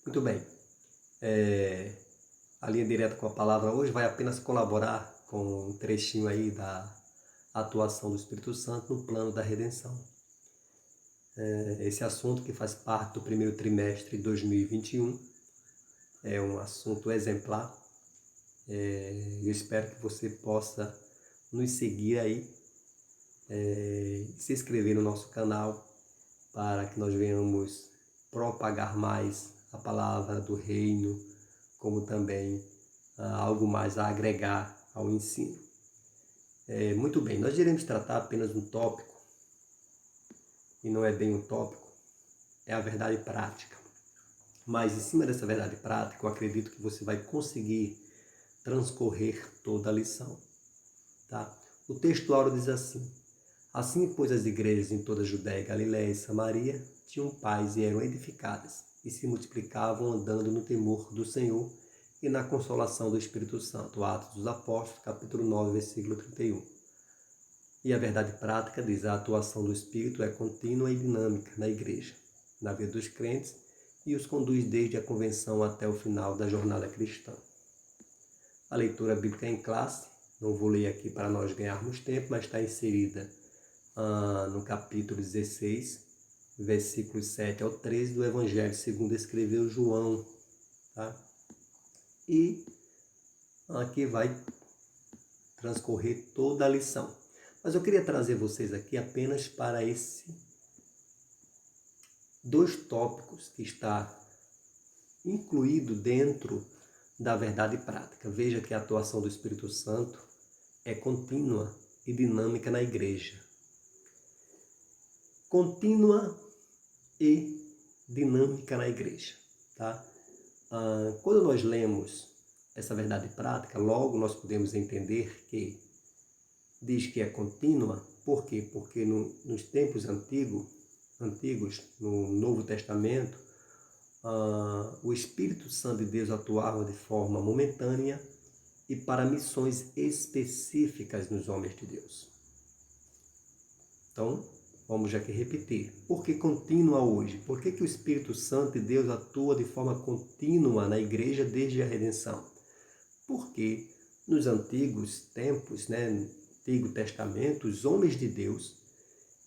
Muito bem. É, a linha direta com a palavra hoje vai apenas colaborar com um trechinho aí da atuação do Espírito Santo no plano da redenção. Esse assunto que faz parte do primeiro trimestre de 2021 é um assunto exemplar. Eu espero que você possa nos seguir aí, se inscrever no nosso canal para que nós venhamos propagar mais a palavra do reino, como também algo mais a agregar ao ensino. Muito bem, nós iremos tratar apenas um tópico, e não é bem um tópico, é a verdade prática. Mas em cima dessa verdade prática, eu acredito que você vai conseguir transcorrer toda a lição. Tá? O texto áureo diz assim: assim, pois, as igrejas em toda a Judéia, Galiléia e Samaria tinham paz e eram edificadas, e se multiplicavam andando no temor do Senhor e na consolação do Espírito Santo. Atos dos Apóstolos, capítulo 9, versículo 31. E a verdade prática diz: a atuação do Espírito é contínua e dinâmica na igreja, na vida dos crentes, e os conduz desde a convenção até o final da jornada cristã. A leitura bíblica em classe, não vou ler aqui para nós ganharmos tempo, mas está inserida no capítulo 16, versículos 7 ao 13 do Evangelho segundo escreveu João. Tá? E aqui vai transcorrer toda a lição. Mas eu queria trazer vocês aqui apenas para esses dois tópicos que está incluído dentro da verdade prática. Veja que a atuação do Espírito Santo é contínua e dinâmica na igreja. Contínua e dinâmica na igreja. Tá? Quando nós lemos essa verdade prática, logo nós podemos entender que diz que é contínua. Por quê? Porque nos tempos antigos, no Novo Testamento, o Espírito Santo de Deus atuava de forma momentânea e para missões específicas nos homens de Deus. Então, vamos aqui repetir. Por que contínua hoje? Por que o Espírito Santo de Deus atua de forma contínua na igreja desde a redenção? Porque nos antigos tempos, no Antigo Testamento, os homens de Deus,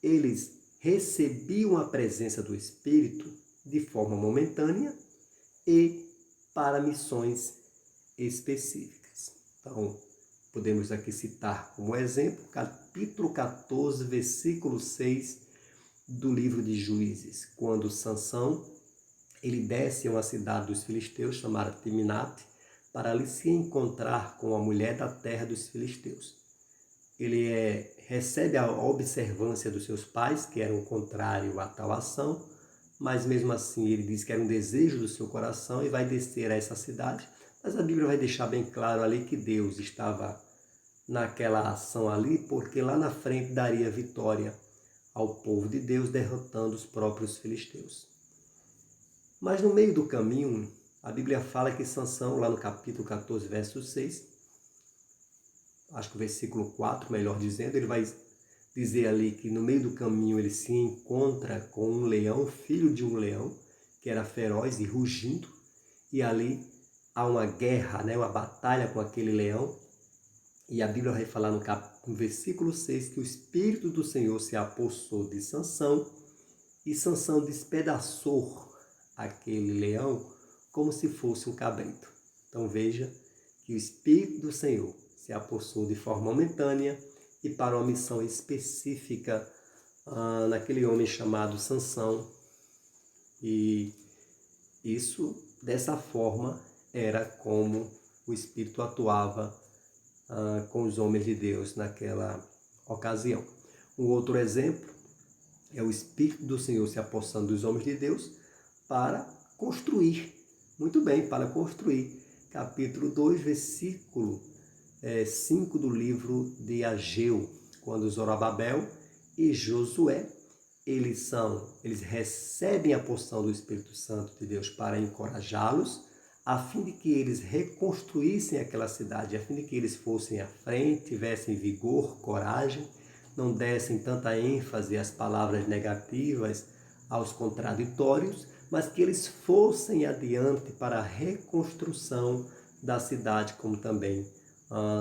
eles recebiam a presença do Espírito de forma momentânea e para missões específicas. Então, podemos aqui citar como exemplo, capítulo 14, versículo 6 do livro de Juízes, quando Sansão ele desce a uma cidade dos filisteus chamada Timinate para ali se encontrar com a mulher da terra dos filisteus. Ele recebe a observância dos seus pais, que eram contrários a tal ação, mas mesmo assim ele diz que era um desejo do seu coração e vai descer a essa cidade. Mas a Bíblia vai deixar bem claro ali que Deus estava naquela ação ali, porque lá na frente daria vitória ao povo de Deus, derrotando os próprios filisteus. Mas no meio do caminho, a Bíblia fala que Sansão, lá no capítulo 14, verso 6, acho que o versículo 4, melhor dizendo, ele vai dizer ali que no meio do caminho ele se encontra com um leão, filho de um leão, que era feroz e rugindo, e ali há uma guerra, uma batalha com aquele leão, e a Bíblia vai falar no versículo 6 que o Espírito do Senhor se apossou de Sansão, e Sansão despedaçou aquele leão como se fosse um cabrito. Então veja que o Espírito do Senhor se apossou de forma momentânea e para uma missão específica naquele homem chamado Sansão. E isso, dessa forma, era como o Espírito atuava com os homens de Deus naquela ocasião. Um outro exemplo é o Espírito do Senhor se apossando dos homens de Deus para construir. Muito bem, para construir. Capítulo 2, versículo 5 do livro de Ageu, quando Zorobabel e Josué, eles recebem a porção do Espírito Santo de Deus para encorajá-los, a fim de que eles reconstruíssem aquela cidade, a fim de que eles fossem à frente, tivessem vigor, coragem, não dessem tanta ênfase às palavras negativas, aos contraditórios, mas que eles fossem adiante para a reconstrução da cidade, como também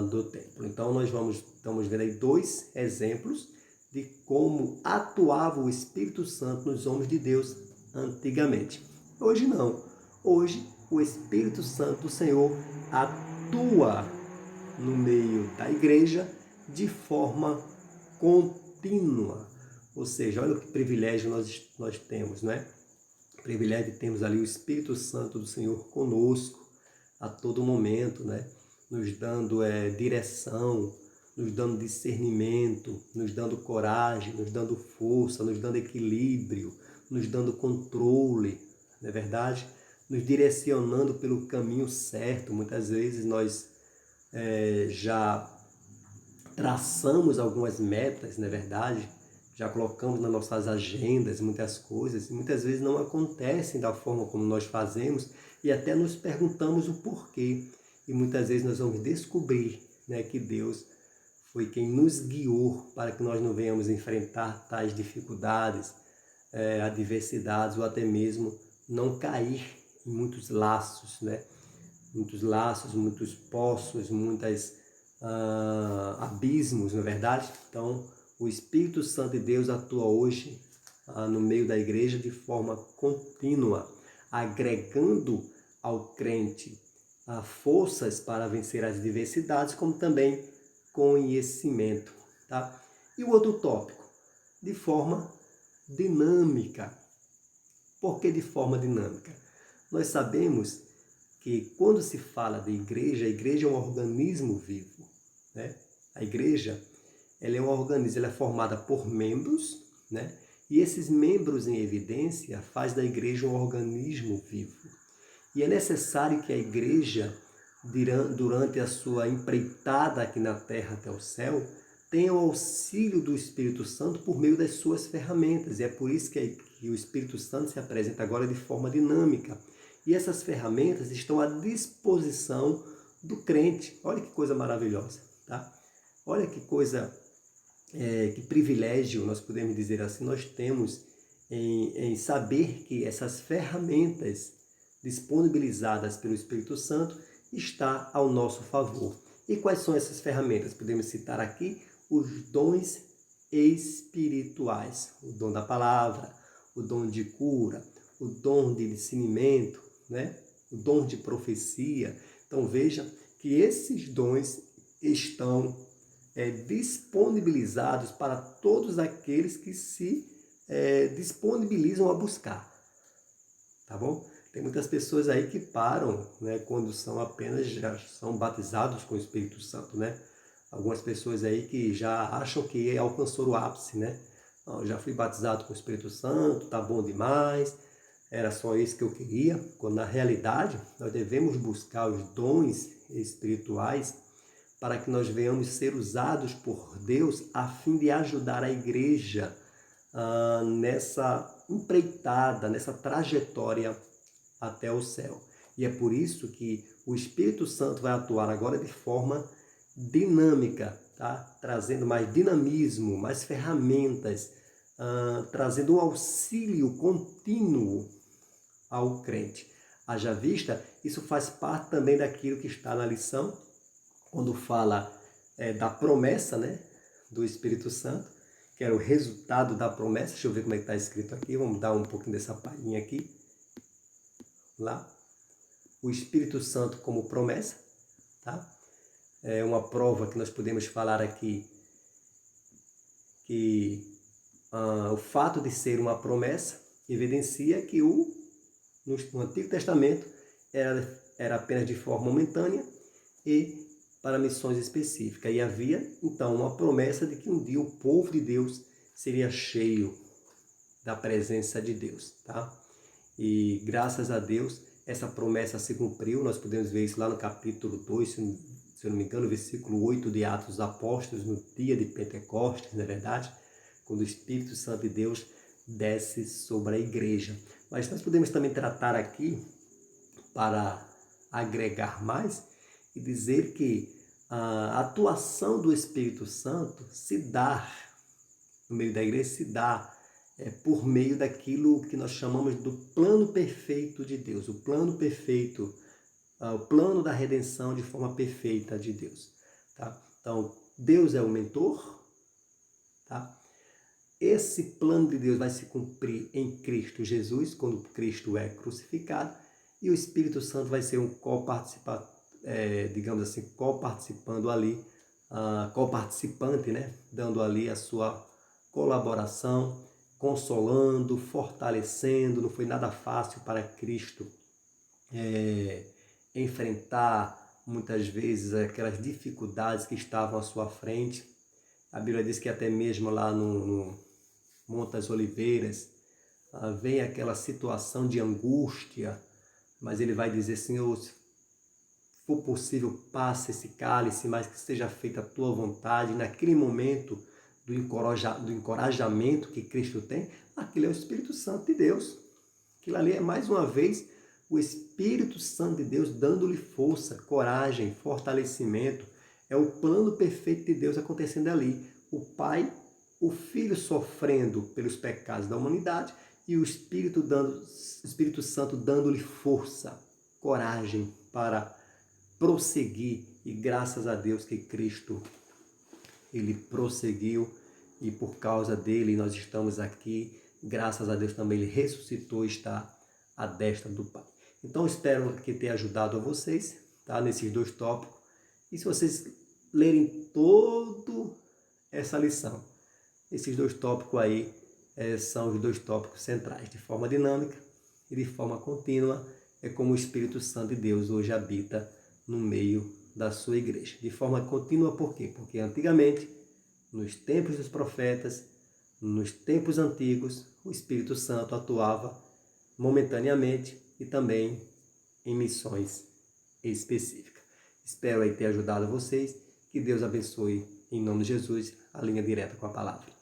do templo. Então nós estamos vendo aí dois exemplos de como atuava o Espírito Santo nos homens de Deus antigamente. Hoje não. Hoje o Espírito Santo do Senhor atua no meio da igreja de forma contínua. Ou seja, olha que privilégio nós temos, não é? O privilégio de termos ali o Espírito Santo do Senhor conosco a todo momento, né? Nos dando direção, nos dando discernimento, nos dando coragem, nos dando força, nos dando equilíbrio, nos dando controle, não é verdade? Nos direcionando pelo caminho certo. Muitas vezes nós já traçamos algumas metas, não é verdade? Já colocamos nas nossas agendas muitas coisas e muitas vezes não acontecem da forma como nós fazemos e até nos perguntamos o porquê. E muitas vezes nós vamos descobrir, né, que Deus foi quem nos guiou para que nós não venhamos enfrentar tais dificuldades, adversidades ou até mesmo não cair em muitos laços, né? Muitos laços, muitos poços, muitos abismos, não é verdade? Então, o Espírito Santo de Deus atua hoje no meio da igreja de forma contínua, agregando ao crente forças para vencer as diversidades, como também conhecimento. Tá? E o outro tópico, de forma dinâmica. Por que de forma dinâmica? Nós sabemos que quando se fala de igreja, a igreja é um organismo vivo, né? A igreja, ela é um organismo, ela é formada por membros, né? E esses membros em evidência faz da igreja um organismo vivo. E é necessário que a igreja, durante a sua empreitada aqui na terra até o céu, tenha o auxílio do Espírito Santo por meio das suas ferramentas. E é por isso que o Espírito Santo se apresenta agora de forma dinâmica. E essas ferramentas estão à disposição do crente. Olha que coisa maravilhosa, tá? Olha que coisa, que privilégio, nós podemos dizer assim, nós temos em saber que essas ferramentas disponibilizadas pelo Espírito Santo está ao nosso favor. E quais são essas ferramentas? Podemos citar aqui os dons espirituais, o dom da palavra, o dom de cura, o dom de discernimento, né? O dom de profecia. Então veja que esses dons estão disponibilizados para todos aqueles que se disponibilizam a buscar. Tá bom? Tem muitas pessoas aí que param, né, quando já são batizados com o Espírito Santo, né? Algumas pessoas aí que já acham que alcançou o ápice, né? Eu já fui batizado com o Espírito Santo, tá bom demais, era só isso que eu queria. Quando na realidade nós devemos buscar os dons espirituais para que nós venhamos ser usados por Deus a fim de ajudar a igreja nessa empreitada, nessa trajetória até o céu. E é por isso que o Espírito Santo vai atuar agora de forma dinâmica, tá? Trazendo mais dinamismo, mais ferramentas, trazendo um auxílio contínuo ao crente. Haja vista, isso faz parte também daquilo que está na lição, quando fala da promessa, né, do Espírito Santo, que era o resultado da promessa. Deixa eu ver como é que está escrito aqui, vamos dar um pouquinho dessa palhinha aqui. Lá, o Espírito Santo como promessa, tá? É uma prova que nós podemos falar aqui, que o fato de ser uma promessa evidencia que no Antigo Testamento era apenas de forma momentânea e para missões específicas. E havia, então, uma promessa de que um dia o povo de Deus seria cheio da presença de Deus, tá? E graças a Deus, essa promessa se cumpriu. Nós podemos ver isso lá no capítulo 2, se eu não me engano, versículo 8 de Atos dos Apóstolos, no dia de Pentecostes, não é verdade? Quando o Espírito Santo de Deus desce sobre a igreja. Mas nós podemos também tratar aqui, para agregar mais, e dizer que a atuação do Espírito Santo se dá, no meio da igreja, se dá por meio daquilo que nós chamamos do plano perfeito de Deus, o plano perfeito, o plano da redenção de forma perfeita de Deus. Tá? Então, Deus é o mentor, tá? Esse plano de Deus vai se cumprir em Cristo Jesus, quando Cristo é crucificado, e o Espírito Santo vai ser um digamos assim, coparticipando ali, coparticipante, né? Dando ali a sua colaboração, consolando, fortalecendo. Não foi nada fácil para Cristo enfrentar muitas vezes aquelas dificuldades que estavam à sua frente. A Bíblia diz que até mesmo lá no Monte das Oliveiras vem aquela situação de angústia, mas ele vai dizer: Senhor, se for possível, passe esse cálice, mas que seja feita a tua vontade. Naquele momento do encorajamento que Cristo tem, aquilo é o Espírito Santo de Deus. Aquilo ali é, mais uma vez, o Espírito Santo de Deus dando-lhe força, coragem, fortalecimento. É o plano perfeito de Deus acontecendo ali. O Pai, o Filho sofrendo pelos pecados da humanidade e o Espírito Santo dando-lhe força, coragem para prosseguir. E graças a Deus que Cristo, ele prosseguiu, e por causa dele nós estamos aqui. Graças a Deus também ele ressuscitou e está à destra do Pai. Então espero que tenha ajudado a vocês, tá? Nesses dois tópicos. E se vocês lerem toda essa lição, esses dois tópicos aí são os dois tópicos centrais. De forma dinâmica e de forma contínua, é como o Espírito Santo de Deus hoje habita no meio da sua igreja. De forma contínua, por quê? Porque antigamente, nos tempos dos profetas, nos tempos antigos, o Espírito Santo atuava momentaneamente e também em missões específicas. Espero aí ter ajudado vocês. Que Deus abençoe, em nome de Jesus, a linha direta com a palavra.